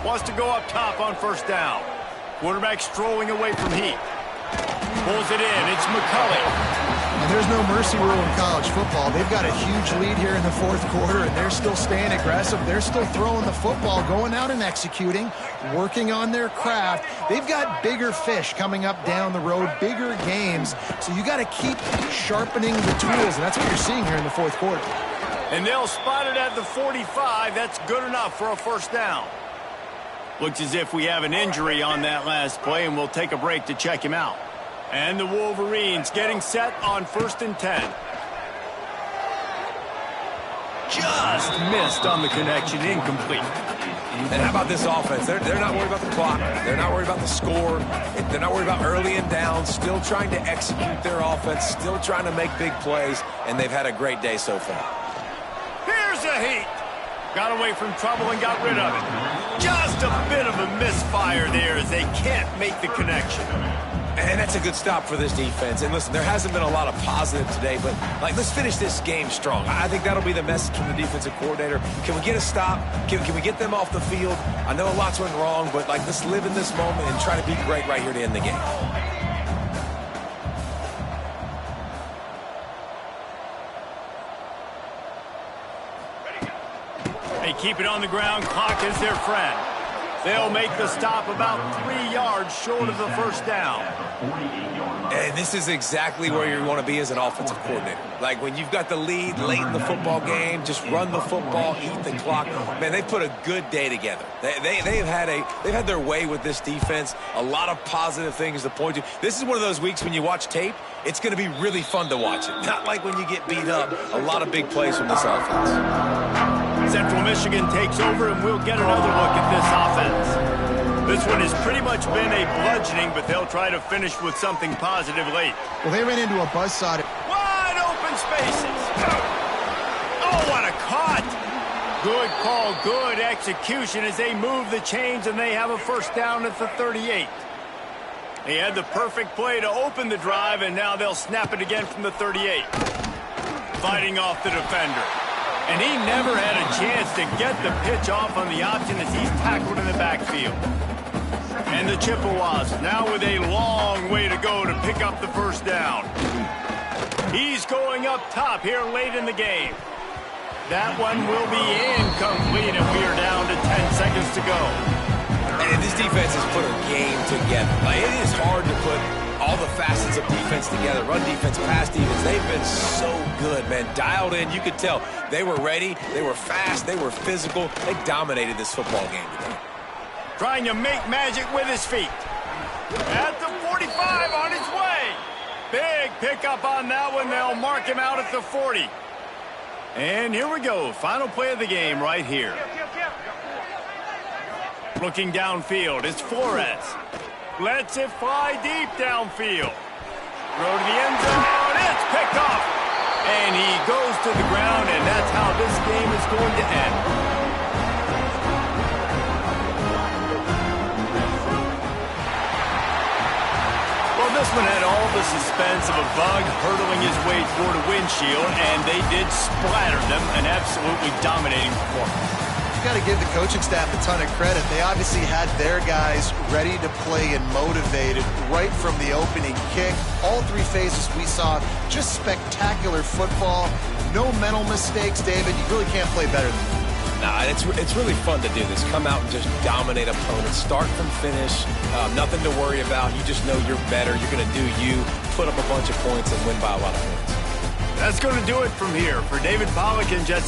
Wants to go up top on first down. Quarterback strolling away from Heat. Pulls it in, it's McCulley. And there's no mercy rule in college football. They've got a huge lead here in the fourth quarter, and they're still staying aggressive. They're still throwing the football, going out and executing, working on their craft. They've got bigger fish coming up down the road, bigger games. So you got to keep sharpening the tools, and that's what you're seeing here in the fourth quarter. And they'll spot it at the 45. That's good enough for a first down. Looks as if we have an injury on that last play, and we'll take a break to check him out. And the Wolverines getting set on 1st and 10. Just missed on the connection, incomplete. And how about this offense? They're not worried about the clock. They're not worried about the score. They're not worried about early and down. Still trying to execute their offense. Still trying to make big plays. And they've had a great day so far. Here's a heat. Got away from trouble and got rid of it. Just a bit of a misfire there as they can't make the connection. And that's a good stop for this defense. And listen, there hasn't been a lot of positive today, but let's finish this game strong. I think that'll be the message from the defensive coordinator. Can we get a stop? Can we get them off the field? I know a lot's went wrong, but let's live in this moment and try to be great right here to end the game. They keep it on the ground. Clock is their friend. They'll make the stop about 3 yards short of the first down. And this is exactly where you want to be as an offensive coordinator. Like when you've got the lead late in the football game, just run the football, eat the clock. Man, they put a good day together. They've had their way with this defense. A lot of positive things to point to. This is one of those weeks when you watch tape, it's going to be really fun to watch it. Not like when you get beat up. A lot of big plays from this offense. Central Michigan takes over, and we'll get another look at this offense. This one has pretty much been a bludgeoning, but they'll try to finish with something positive late. Well, they ran into a buzzsaw. Wide open spaces. Oh, what a cut. Good call, good execution as they move the chains, and they have a first down at the 38. They had the perfect play to open the drive, and now they'll snap it again from the 38. Fighting off the defender. And he never had a chance to get the pitch off on the option as he's tackled in the backfield. And the Chippewas now with a long way to go to pick up the first down. He's going up top here late in the game. That one will be incomplete, and we are down to 10 seconds to go. And this defense has put a game together. It is hard to put all the facets of defense together. Run defense, pass defense. They've been so good, man. Dialed in. You could tell they were ready. They were fast. They were physical. They dominated this football game today. Trying to make magic with his feet. At the 45 on his way. Big pickup on that one. They'll mark him out at the 40. And here we go. Final play of the game right here. Looking downfield, it's Flores. Lets it fly deep downfield. Throw to the end zone. It's picked off. And he goes to the ground, and that's how this game is going to end. Well, this one had all the suspense of a bug hurtling his way toward a windshield, and they did splatter them, an absolutely dominating performance. Got to give the coaching staff a ton of credit. They obviously had their guys ready to play and motivated right from the opening kick. All 3 phases we saw just spectacular football. No mental mistakes, David. You really can't play better than that. Nah, it's really fun to do this. Come out and just dominate opponents. Start from finish. Nothing to worry about. You just know you're better. You're going to do you. Put up a bunch of points and win by a lot of points. That's going to do it from here. For David Pollack and Jesse